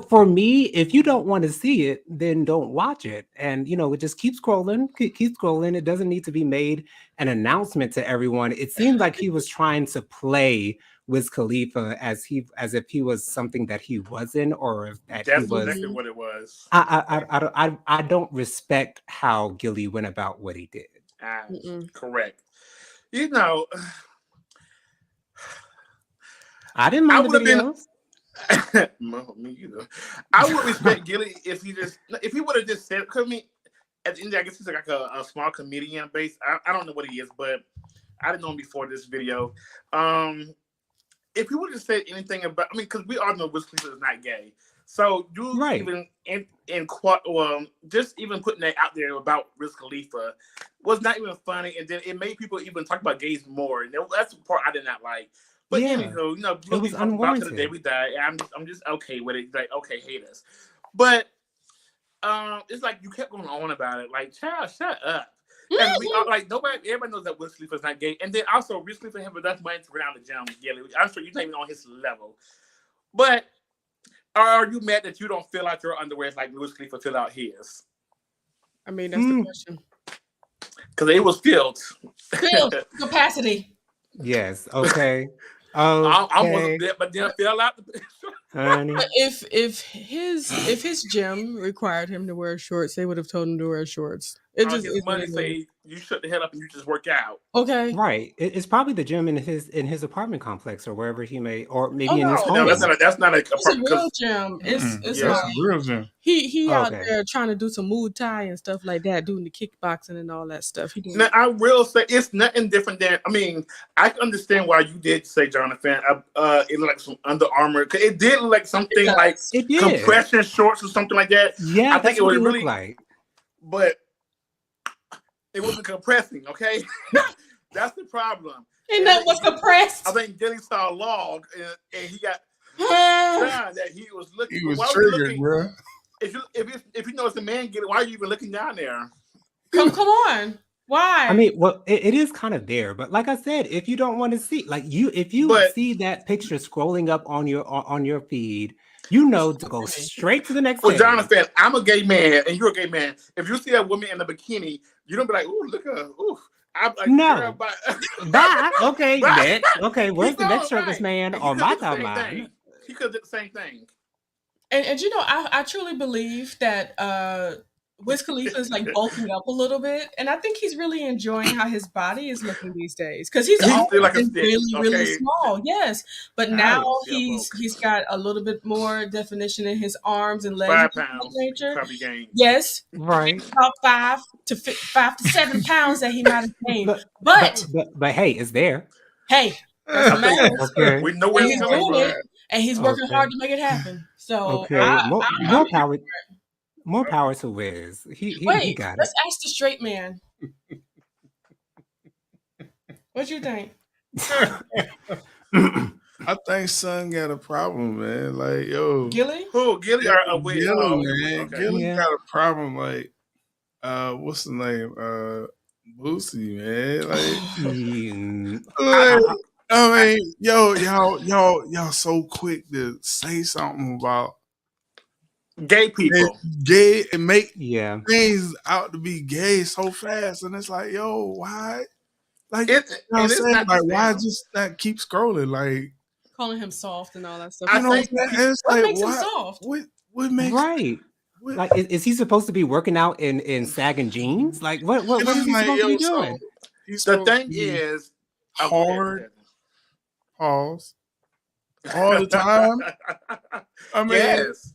For me, if you don't want to see it, then don't watch it. And it just keeps scrolling, keep scrolling. It doesn't need to be made an announcement to everyone. It seemed like he was trying to play Wiz Khalifa as if he was something that he wasn't, or if that he That's was. exactly what it was. I don't respect how Gilly went about what he did. Correct. You know, I didn't mind the videos. Me either. I would respect Gilly if he would have just said. Cause I mean, at the end, I guess he's like a small comedian base. I don't know what he is, but I didn't know him before this video. If he would have said anything about, I mean, because we all know Wiz Khalifa is not gay, so you even just even putting that out there about Wiz Khalifa was not even funny, and then it made people even talk about gays more. And that's the part I did not like. But anywho, it was unwarranted. About to the day we die. I'm just okay with it. Like, okay, hate us. But it's like you kept going on about it. Like, child, shut up. And we are like everybody knows that Wiz Khalifa is not gay. And then also Wiz Khalifa have enough money to run out the gym. I'm sure you're not even on his level. But are you mad that you don't fill out your underwear like Wiz Khalifa filled out his? I mean, that's the question. Because it was filled. Filled capacity. Yes. Okay. I almost did, but then I fell out. Honey. But if his gym required him to wear shorts, they would have told him to wear shorts. It just his money say you shut the hell up and you just work out. Okay. Right. It's probably the gym in his apartment complex or wherever he may, or maybe in his home. No, that's not a real gym. It's like real gym. He out there trying to do some Muay Thai and stuff like that, doing the kickboxing and all that stuff. Now, I will say it's nothing different than. I mean, I understand why you did say, Jonathan. It looked like some Under Armour. It did look like something like compression shorts or something like that. Yeah, I think it would really like, but it wasn't compressing. Okay, that's the problem. And that was compressed. I think Gilly saw a log and he got that he was looking. He was triggered, bro. If you know it's a man, Gilly, why are you even looking down there? Come on. Why? I mean, well, it is kind of there, but like I said, if you don't want to see, if you see that picture scrolling up on your feed, to go straight to the next. Well, Jonathan, I'm a gay man, and you're a gay man. If you see a woman in a bikini, you don't be like, "Ooh, look at her." Ooh, I'm like, no. Okay, next. Okay, where's the next shirtless thing. man on my timeline? He could do the same thing. And I truly believe that Wiz Khalifa is like bulking up a little bit, and I think he's really enjoying how his body is looking these days because he's always like been really small. Yes, but now he's got a little bit more definition in his arms and legs. 5 pounds, probably gained. Yes, right. About 5 to 7 pounds that he might have gained. But hey, it's there. Hey, that's amazing. Okay. We know where he's doing it, and he's working hard to make it happen. So more power to Wiz. He got it. Let's ask the straight man. What you think? I think Son got a problem, man. Like, yo, Gilly? Who? Gilly or Wiz? Gilly, man. Okay. Gilly got a problem. Like, what's the name? Boosie, man. Like, I mean, y'all so quick to say something about gay people, gay, and make things out to be gay so fast, and it's like, yo, why? Like, why just not keep scrolling? Like, calling him soft and all that stuff. What makes him soft? What makes like is he supposed to be working out in sagging jeans? Like what is he supposed to be doing? The thing is hard. Pause. All the time. I mean, yes.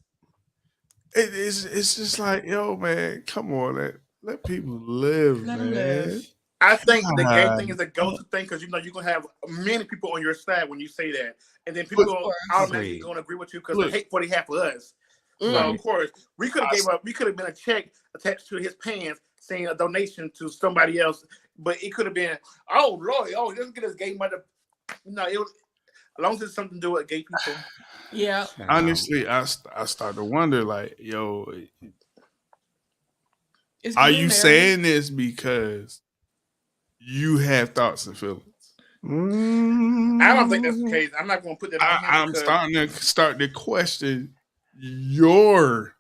It's just like, yo, man, come on, let people live, man. I think the gay thing is a go-to thing because you're gonna have many people on your side when you say that, and then people are automatically gonna agree with you because they hate what he had for us. So of course we could have been a check attached to his pants saying a donation to somebody else, but it could have been, oh Lord, let's get his gay mother. It was, as long as it's something to do with gay people. Yeah. Honestly, I start to wonder, like, yo, are you saying this because you have thoughts and feelings? I don't think that's the case. I'm not going to put that on him. I'm starting to question your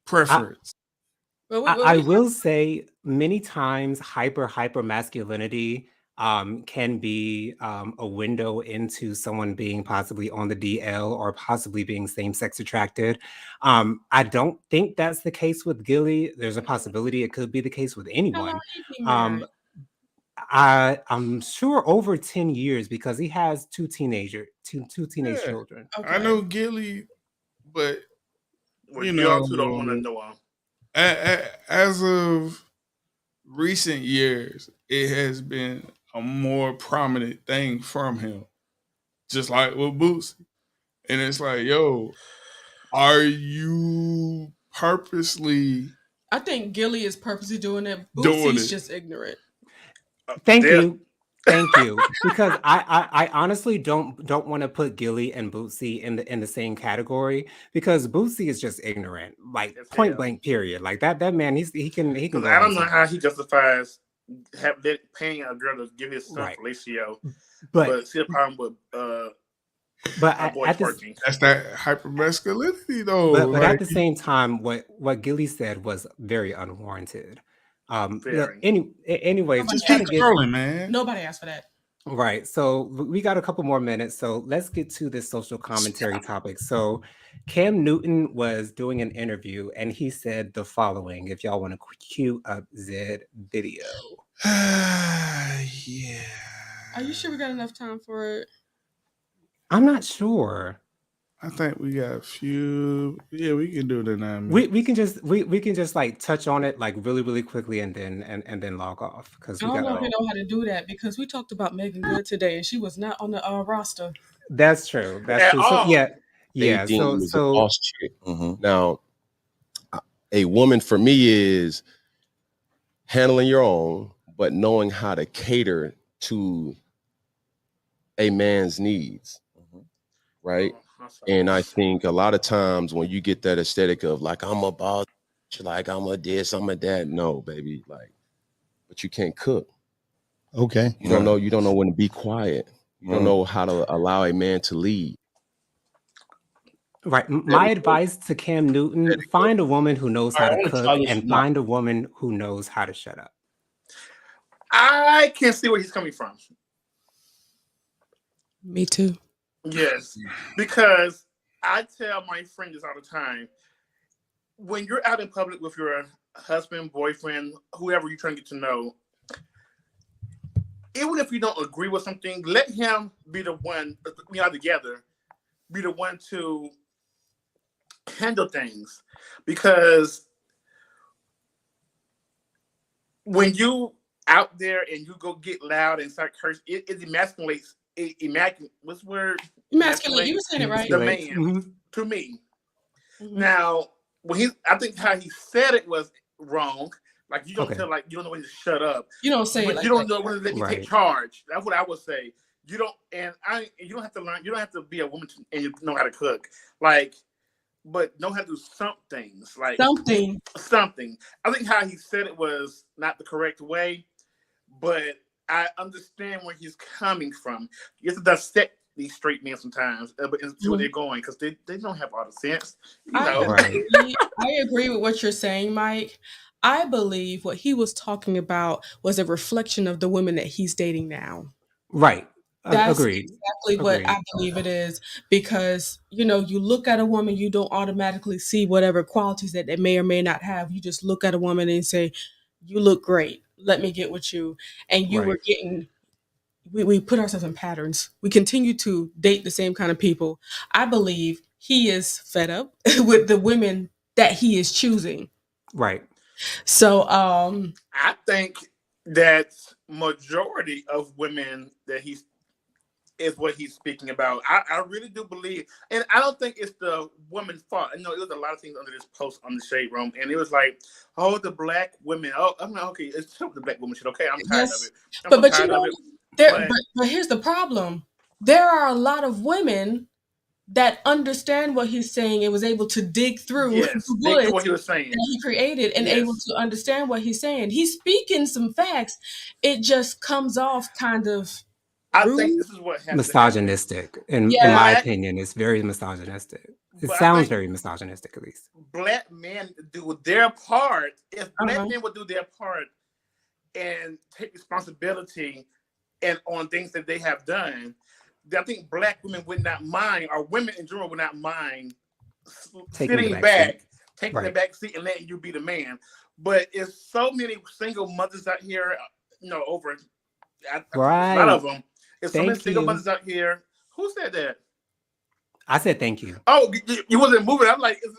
preference. I will say many times hyper masculinity can be a window into someone being possibly on the DL or possibly being same-sex attracted. I don't think that's the case with Gilly. There's a possibility it could be the case with anyone. I'm sure over 10 years because he has two teenage children. Okay. I know Gilly, but you know, two don't want to know him. As of recent years, it has been a more prominent thing from him, just like with Bootsy. And it's like, yo, are you purposely? I think Gilly is purposely doing it. Bootsy's just ignorant. Thank you. Because I honestly don't want to put Gilly and Bootsy in the same category because Bootsy is just ignorant, like point blank. Period. Like that man, he can. I don't know how he justifies paying a girl to give his son fellatio, but see the problem with that's that hypermasculinity though. But at the same time, what Gilly said was very unwarranted. Anyways, just keep scrolling, man. Nobody asked for that. Right. So we got a couple more minutes. So let's get to this social commentary topic. So Cam Newton was doing an interview and he said the following. If y'all want to cue up Zed video. Yeah. Are you sure we got enough time for it? I'm not sure. I think we got a few. Yeah, we can do it in 9 minutes. We can just like touch on it like really quickly and then log off because I don't know if we know how to do that because we talked about Megan Good today and she was not on the roster. That's true. That's true. So, yeah. So boss chick. Now, a woman for me is handling your own, but knowing how to cater to a man's needs, right? And I think a lot of times when you get that aesthetic of like, I'm a boss, like I'm a this, I'm a that. No, baby. Like, but you can't cook. Okay. You don't know when to be quiet. You don't know how to allow a man to lead. Right. My advice to Cam Newton, find a woman who knows how to cook and find a woman who knows how to shut up. I can see where he's coming from. Me too. Yes, because I tell my friends this all the time. When you're out in public with your husband, boyfriend, whoever you're trying to get to know, even if you don't agree with something, let him be the one, we are together, be the one to handle things. Because when you out there and you go get loud and start cursing, it emasculates. What's the word? Emasculate. You were saying it right. The man to me. Now, I think how he said it was wrong. Like you don't tell, like you don't know when to shut up. You don't say it. You don't know when to let me take charge. That's what I would say. You don't, you don't have to learn. You don't have to be a woman and you know how to cook. Like, but know how to do some things. Like something. I think how he said it was not the correct way, but I understand where he's coming from. You have to dissect these straight men sometimes, but see where they're going because they don't have all the sense. I agree with what you're saying, Mike. I believe what he was talking about was a reflection of the women that he's dating now. Right. That's Agreed. exactly what I believe it is because, you look at a woman, you don't automatically see whatever qualities that they may or may not have. You just look at a woman and say, you look great. Let me get with you. And were getting, we put ourselves in patterns. We continue to date the same kind of people. I believe he is fed up with the women that he is choosing. Right. So I think that majority of women that is what he's speaking about. I really do believe, and I don't think it's the woman's fault. I know it was a lot of things under this post on the Shade Room, and it was like, oh, the black women. Oh, I'm like, okay, it's the black woman shit. Okay, I'm tired of it. But here's the problem. There are a lot of women that understand what he's saying and was able to dig through what he was saying that he created and able to understand what he's saying. He's speaking some facts. It just comes off kind of I think this is what misogynistic. In my opinion, it's very misogynistic. It But I sounds think very misogynistic, at least. Black men do their part. If black Uh-huh. men would do their part and take responsibility and on things that they have done, I think black women would not mind, or women in general would not mind Taking the sitting back back, seat. taking the Right. back seat and letting you be the man. But it's so many single mothers out here, over I think it's a lot of Right. them. It's so many Thank single you. mothers out here. Who said that? I said thank you. Oh, you wasn't moving. I'm like, you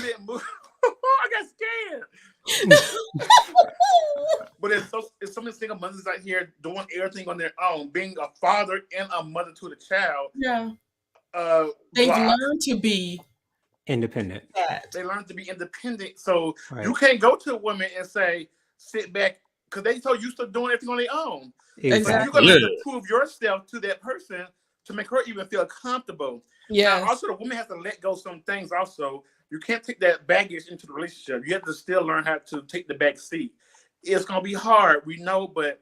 didn't move. I got scared. But it's so many single mothers out here doing everything on their own, being a father and a mother to the child. Yeah. They've learned to be independent. They learn to be independent. So Right. you can't go to a woman and say, sit back, because they so used to doing everything on their own. Exactly. So you're going to have to prove yourself to that person to make her even feel comfortable. Yeah. Also, the woman has to let go some things also. You can't take that baggage into the relationship. You have to still learn how to take the back seat. It's going to be hard, we know, but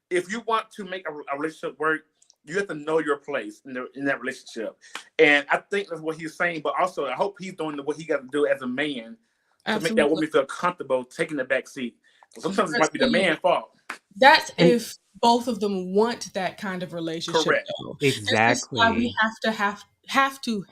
if you want to make a relationship work, you have to know your place in that relationship. And I think that's what he's saying, but also I hope he's doing what he got to do as a man to make that woman feel comfortable taking the back seat. Sometimes it might be the man's fault. That's if both of them want that kind of relationship. Correct. Though. Exactly. This is why we have to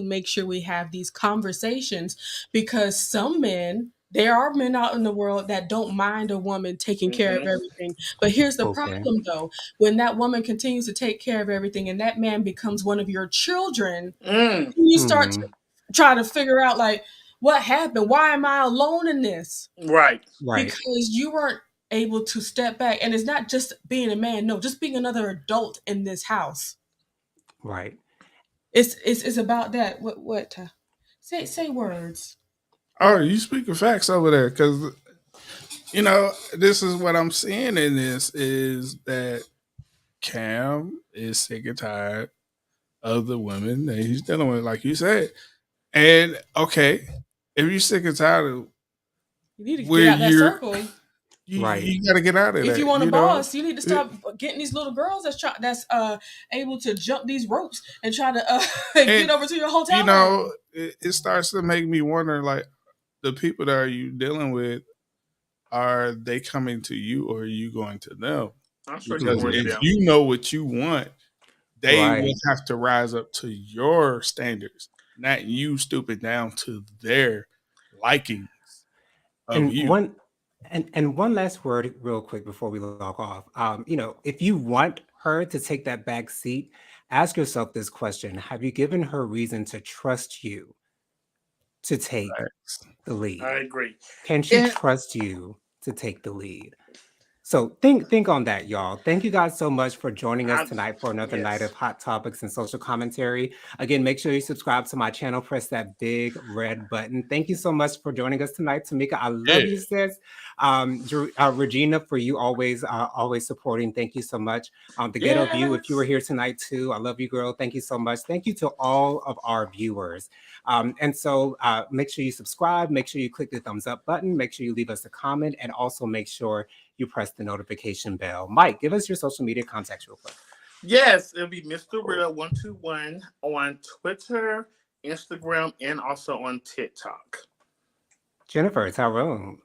make sure we have these conversations, because some men, there are men out in the world that don't mind a woman taking care of everything. But here's the problem though. When that woman continues to take care of everything and that man becomes one of your children, you start to try to figure out like, what happened? Why am I alone in this? Right. Because you weren't able to step back. And it's not just being a man, no, just being another adult in this house. Right. It's about that. What say words. Oh, you speaking facts over there, because this is what I'm seeing in this is that Cam is sick and tired of the women that he's dealing with, like you said. And okay, if you're sick and tired of, you need to get out that circle. You got to get out of that. If you want a boss, you need to stop getting these little girls that's able to jump these ropes and try to get over to your hotel. It starts to make me wonder, like, the people that are you dealing with, are they coming to you or are you going to them? I'm sure because if you know what you want, they will have to rise up to your standards, not you stooping down to their likings of you. One last word real quick before we log off. If you want her to take that back seat, ask yourself this question. Have you given her reason to trust you to take the lead? I agree. Can she trust you to take the lead? So think on that, y'all. Thank you guys so much for joining us tonight for another night of Hot Topics and Social Commentary. Again, make sure you subscribe to my channel. Press that big red button. Thank you so much for joining us tonight. Tamika, I love you, sis. Regina, for you always supporting. Thank you so much. The Ghetto View, if you were here tonight too, I love you, girl. Thank you so much. Thank you to all of our viewers. And so make sure you subscribe. Make sure you click the thumbs up button. Make sure you leave us a comment, and also make sure you press the notification bell. Mike, give us your social media contacts real quick. Yes, it'll be Mr. Real 121 on Twitter, Instagram, and also on TikTok. Jennifer, Tyrone.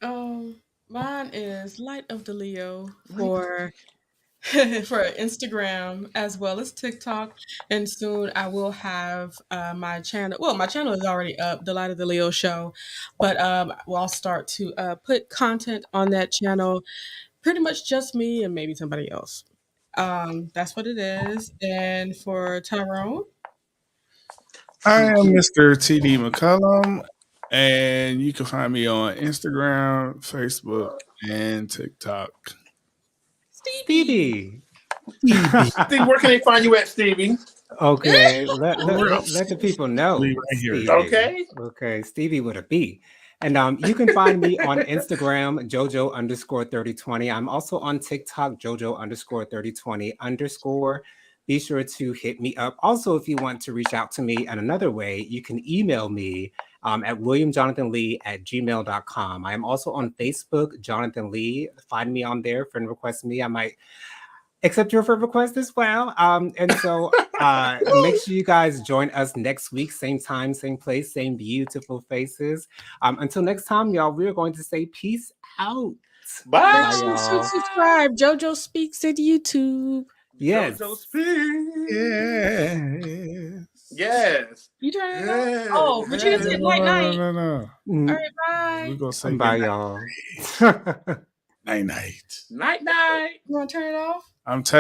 Mine is Light of the Leo for Instagram as well as TikTok, and soon I will have my channel. Well, my channel is already up, The Light of the Leo Show, but I'll start to put content on that channel. Pretty much just me and maybe somebody else. That's what it is. And for Tyrone, I am Mr. TD McCullum, and you can find me on Instagram, Facebook, and TikTok. Stevie. Steve, where can they find you at, Stevie? Okay, let the people know. Right Okay, Stevie with a B. And you can find me on Instagram, jojo_3020. I'm also on TikTok, jojo_3020_. Be sure to hit me up. Also, if you want to reach out to me in another way, you can email me at williamjonathanlee@gmail.com. I am also on Facebook, Jonathan Lee. Find me on there, friend request me. I might accept your friend request as well. And so make sure you guys join us next week, same time, same place, same beautiful faces. Until next time, y'all, we're going to say peace out. Bye. Make sure to subscribe. JoJo Speaks at YouTube. Yes. JoJo Speaks. Yes. Yes. You turn it on? Oh, but you didn't say night night. No. All right, bye. We're gonna say Bye, good y'all. night. Night night. You want to turn it off? I'm touching.